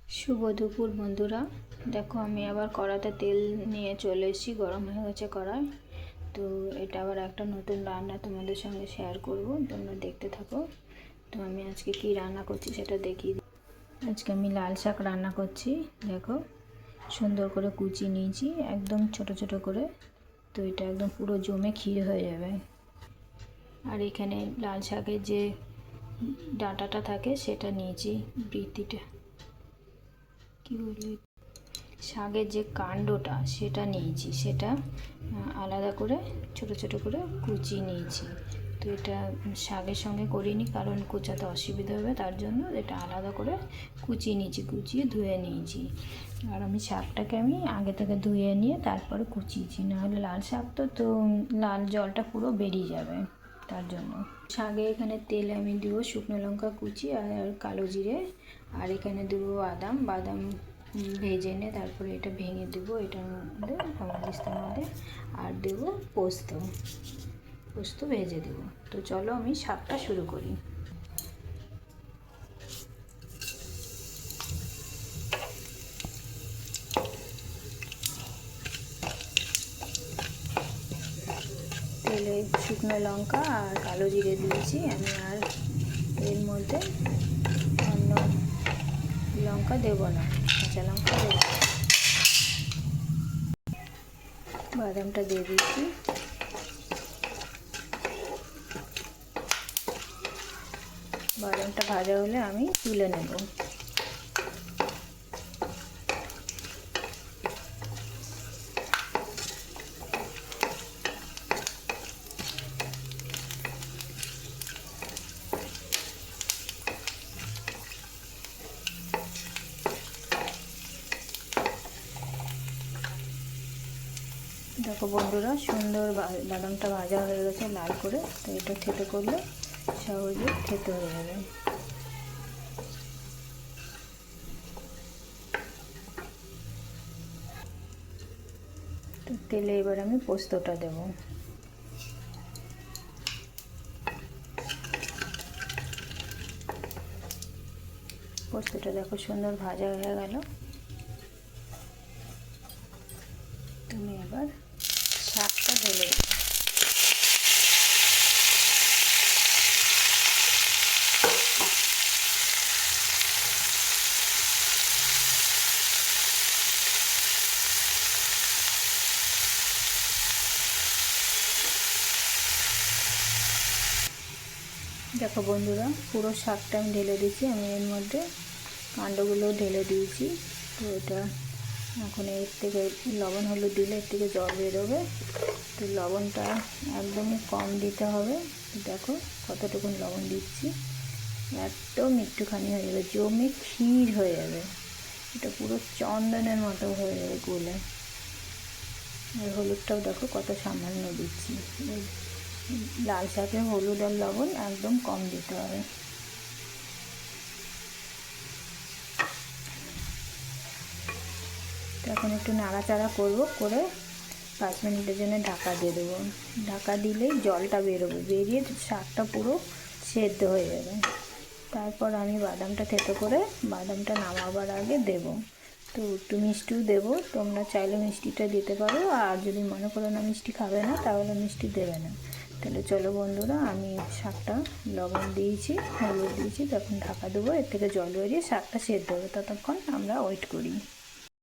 শুভ দুপুর বন্ধুরা। দেখো আমি আবার কড়াতে তেল নিয়ে চলে এসেছি, গরম হয়ে গেছে কড়াই। তো এটা আবার একটা নতুন রান্না তোমাদের সঙ্গে শেয়ার করব, তোমরা দেখতে থাকো। তো আমি আজকে কি রান্না করছি সেটা দেখিয়ে দিই। আজকে আমি লাল শাক রান্না করছি। দেখো সুন্দর করে কুচি নিয়েছি, একদম ছোট ছোট করে। তো এটা একদম পুরো জমে ক্ষীর হয়ে যাবে। আর এখানে লাল শাকের যে ডাঁটাটা থাকে সেটা নিয়েছি, বৃতিটা কি বলি, শাকের যে কাণ্ডটা সেটা নিয়েছি, সেটা আলাদা করে ছোট ছোট করে কুচিয়ে নিয়েছি। তো এটা শাকের সঙ্গে করিনি, কারণ কোচাতে অসুবিধা হবে, তার জন্য এটা আলাদা করে কুচিয়ে নিয়েছি, কুচিয়ে ধুয়ে নিয়েছি। আর আমি শাকটাকে আগে থেকে ধুয়ে নিয়ে তারপরে কুচিয়েছি, নাহলে লাল শাক তো লাল জলটা পুরো বেরিয়ে যাবে, তার জন্য। শাকে এখানে তেলে আমি দেবো শুকনো লঙ্কা কুচি আর কালো জিরে, আর এখানে দেবো বাদাম ভেজে এনে তারপরে এটা ভেঙে দেবো এটার মধ্যে, দিস্তার মধ্যে। আর দেবো পোস্ত ভেজে দেবো। তো চলো আমি শাকটা শুরু করি। তেলে শুকনো লঙ্কা আর কালো জিরে দিয়েছি আমি, আর এর মধ্যে অন্য লঙ্কা দেবো না, কাঁচা লঙ্কা দেবো। বাদামটা দিয়ে দিচ্ছি। বাদামটা ভাজা হলে আমি তুলে নেব। দেখো বন্ধুরা, সুন্দর বাদামটা ভাজা হয়ে গেছে লাল করে। তো এটা থেতো করলে সহজে থেতো হয়ে যাবে। তো তেলে এবার আমি পোস্তটা দেব। পোস্তটা দেখো সুন্দর ভাজা হয়ে গেল। তুমি এবার শাকটা ঢেলে দেবো। দেখো বন্ধুরা, পুরো শাকটা আমি ঢেলে দিয়েছি। আমি এর মধ্যে কাণ্ডগুলো ঢেলে দিয়েছি। তো এটা এখন এর থেকে লবণ হলুদ দিলে এর থেকে জল বেরোবে। তো লবণটা একদমই কম দিতে হবে। দেখো কতটুকুন লবণ দিচ্ছি, একদম একটুখানি হয়ে যাবে, জমে ক্ষীর হয়ে যাবে। এটা পুরো চন্দনের মতো হয়ে যাবে গলে। আর হলুদটাও দেখো কত সামান্য দিচ্ছি। লাল শাকে হলুদ আর লবণ একদম কম দিতে হবে। তো এখন একটু নাড়াচাড়া করে 5 মিনিটের জন্য ঢাকা দিয়ে দেবো। ঢাকা দিলেই জলটা বেরোবে, বেরিয়ে শাকটা পুরো সেদ্ধ হয়ে যাবে। তারপর আমি বাদামটা থেতো করে বাদামটা নামাবার আগে দেব। তো একটু মিষ্টিও দেবো, তোমরা চাইলে মিষ্টিটা দিতে পারো, আর যদি মনে করো না মিষ্টি খাবে না তাহলে মিষ্টি দেবে না। তাহলে চলো বন্ধুরা, আমি শাকটা লবণ দিয়েছি, হলুদ দিয়েছি, তখন ঢাকা দেবো। এর থেকে জল বেরিয়ে শাকটা সেদ্ধ হবে, ততক্ষণ আমরা ওয়েট করি।